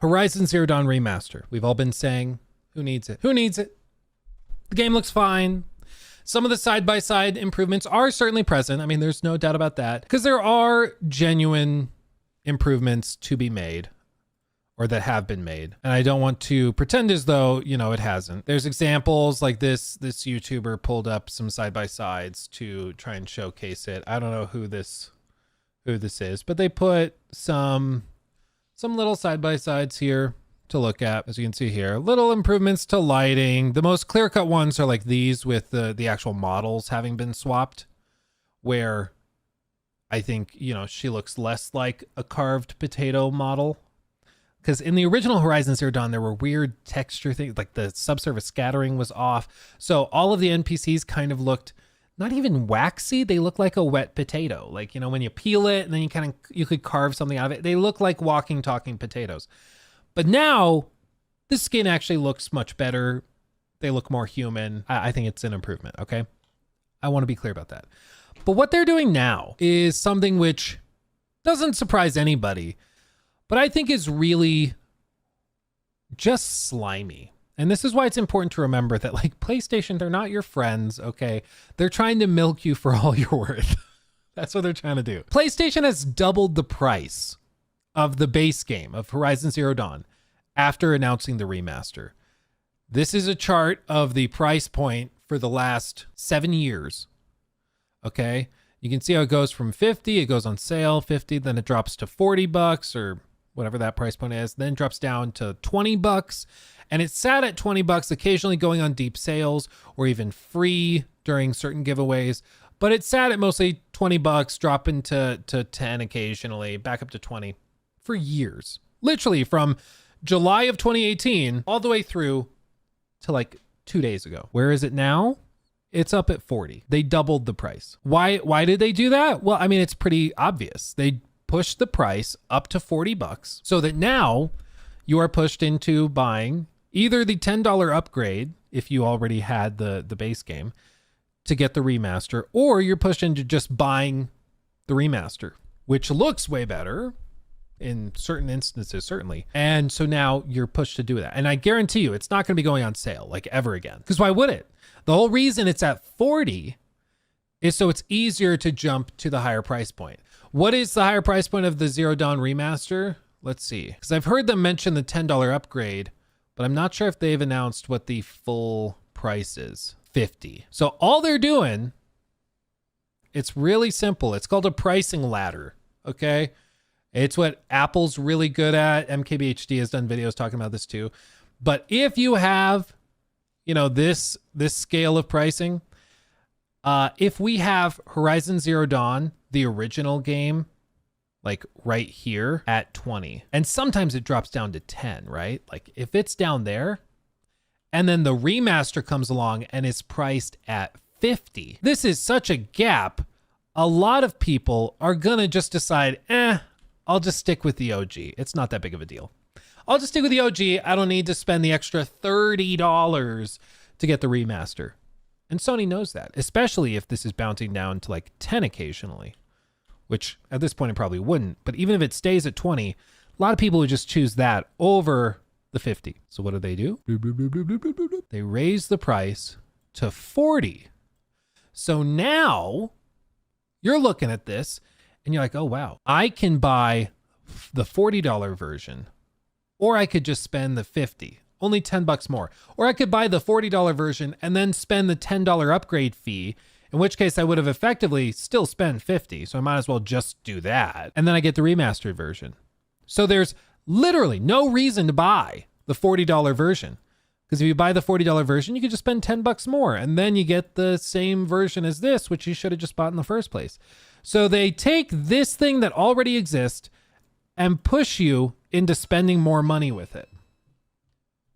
Horizon Zero Dawn Remaster. We've all been saying, who needs it? Who needs it? The game looks fine. Some of the side-by-side improvements are certainly present. I mean, there's no doubt about that, because there are genuine improvements to be made, or that have been made. And I don't want to pretend as though, it hasn't. There's examples like this YouTuber pulled up some side-by-sides to try and showcase it. I don't know who this is, but they put some little side-by-sides here to look at, as you can see here. Little improvements to lighting. The most clear-cut ones are like these, with the actual models having been swapped, where I think, she looks less like a carved potato model. Because in the original Horizon Zero Dawn, there were weird texture things, like the subsurface scattering was off. So all of the NPCs kind of looked not even waxy. They look like a wet potato. Like, when you peel it and then you could carve something out of it. They look like walking, talking potatoes. But now the skin actually looks much better. They look more human. I think it's an improvement, okay? I want to be clear about that. But what they're doing now is something which doesn't surprise anybody, but I think is really just slimy. And this is why it's important to remember that, like, PlayStation, they're not your friends, okay? They're trying to milk you for all you're worth. That's what they're trying to do. PlayStation has doubled the price of the base game of Horizon Zero Dawn after announcing the remaster. This is a chart of the price point for the last 7 years, okay? You can see how it goes from 50, it goes on sale, 50, then it drops to $40 or whatever that price point is, then drops down to $20, and it's sat at $20, occasionally going on deep sales or even free during certain giveaways, but it's sat at mostly $20, dropping to 10 occasionally, back up to 20 for years. Literally from July of 2018 all the way through to like 2 days ago. Where is it now? It's up at 40. They doubled the price. Why did they do that? Well, I mean, it's pretty obvious. They pushed the price up to $40 so that now you are pushed into buying either the $10 upgrade if you already had the base game to get the remaster, or you're pushed into just buying the remaster, which looks way better in certain instances, certainly. And so now you're pushed to do that. And I guarantee you it's not going to be going on sale like ever again, because why would it? The whole reason it's at 40 is so it's easier to jump to the higher price point. What is the higher price point of the Zero Dawn remaster? Let's see, because I've heard them mention the $10 upgrade, but I'm not sure if they've announced what the full price is. 50. So all they're doing, it's really simple. It's called a pricing ladder, okay? It's what Apple's really good at. MKBHD has done videos talking about this too. But if you have, this scale of pricing, if we have Horizon Zero Dawn, the original game, like right here at 20, and sometimes it drops down to 10, right? Like if it's down there, and then the remaster comes along and is priced at 50, this is such a gap. A lot of people are gonna just decide, I'll just stick with the OG. It's not that big of a deal. I'll just stick with the OG. I don't need to spend the extra $30 to get the remaster. And Sony knows that, especially if this is bouncing down to like 10 occasionally, which at this point it probably wouldn't. But even if it stays at 20, a lot of people would just choose that over the 50. So what do? They raise the price to 40. So now you're looking at this and you're like, oh, wow, I can buy the $40 version, or I could just spend the 50, only $10 more. Or I could buy the $40 version and then spend the $10 upgrade fee, in which case I would have effectively still spent 50. So I might as well just do that. And then I get the remastered version. So there's literally no reason to buy the $40 version, because if you buy the $40 version, you could just spend $10 more, and then you get the same version as this, which you should have just bought in the first place. So they take this thing that already exists and push you into spending more money with it,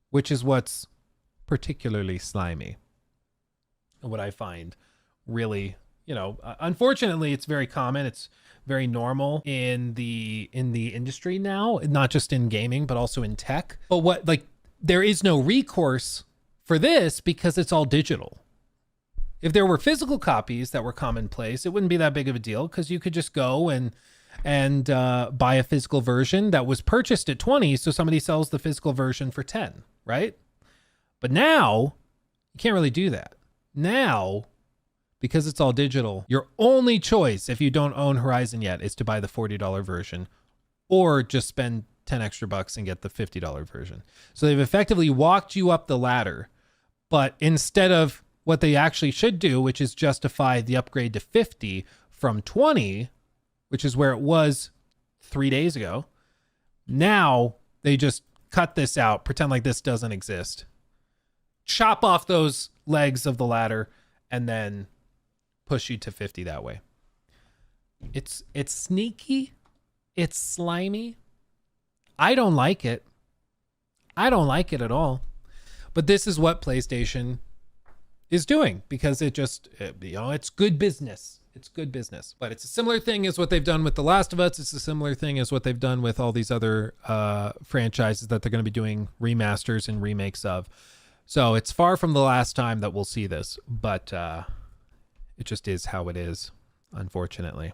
which is what's particularly slimy. And what I find really, unfortunately, it's very common. It's very normal in the industry now, not just in gaming, but also in tech. But there is no recourse for this because it's all digital. If there were physical copies that were commonplace, it wouldn't be that big of a deal, because you could just go and and buy a physical version that was purchased at 20. So somebody sells the physical version for 10, right? But now you can't really do that. Now, because it's all digital, your only choice if you don't own Horizon yet is to buy the $40 version or just spend 10 extra bucks and get the $50 version. So they've effectively walked you up the ladder, but instead of what they actually should do, which is justify the upgrade to 50 from 20, which is where it was 3 days ago, now they just cut this out, pretend like this doesn't exist, chop off those legs of the ladder, and then push you to 50 that way. It's sneaky. It's slimy. I don't like it. I don't like it at all. But this is what PlayStation is doing because it's good business. It's good business. But it's a similar thing as what they've done with The Last of Us. It's a similar thing as what they've done with all these other franchises that they're going to be doing remasters and remakes of. So it's far from the last time that we'll see this, but it just is how it is, unfortunately.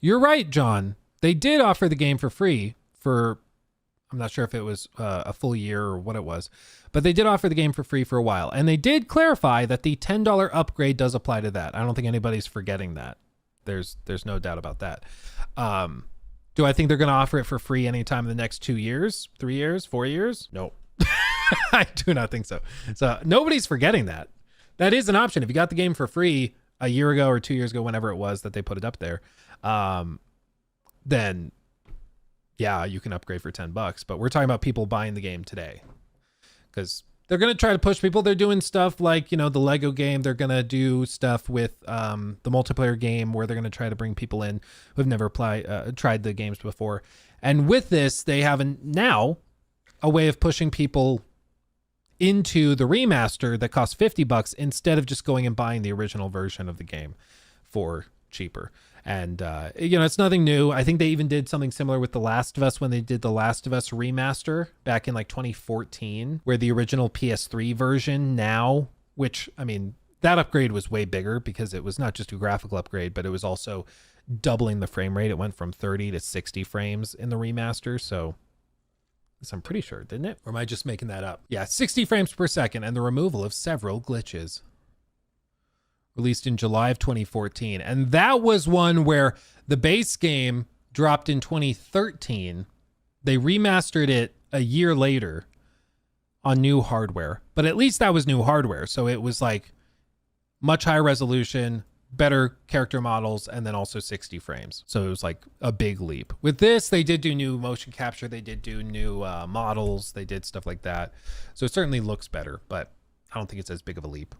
You're right, John. They did offer the game for free for, I'm not sure if it was a full year or what it was, but they did offer the game for free for a while. And they did clarify that the $10 upgrade does apply to that. I don't think anybody's forgetting that. There's no doubt about that. Do I think they're going to offer it for free anytime in the next 2 years, 3 years, 4 years? No. I do not think so. So nobody's forgetting that. That is an option. If you got the game for free a year ago or 2 years ago, whenever it was that they put it up there, then yeah, you can upgrade for $10. But we're talking about people buying the game today because they're going to try to push people. They're doing stuff like, the Lego game. They're going to do stuff with the multiplayer game where they're going to try to bring people in who've never tried the games before. And with this, they have now a way of pushing people into the remaster that costs $50 instead of just going and buying the original version of the game for cheaper. And, it's nothing new. I think they even did something similar with The Last of Us when they did The Last of Us remaster back in 2014, where the original PS3 version now, which, that upgrade was way bigger because it was not just a graphical upgrade, but it was also doubling the frame rate. It went from 30 to 60 frames in the remaster. So I'm pretty sure, didn't it? Or am I just making that up? Yeah, 60 frames per second and the removal of several glitches. Released in July of 2014. And that was one where the base game dropped in 2013. They remastered it a year later on new hardware. But at least that was new hardware. So it was much higher resolution, better character models, and then also 60 frames. So it was a big leap. With this, they did do new motion capture. They did do new models. They did stuff like that. So it certainly looks better, but I don't think it's as big of a leap.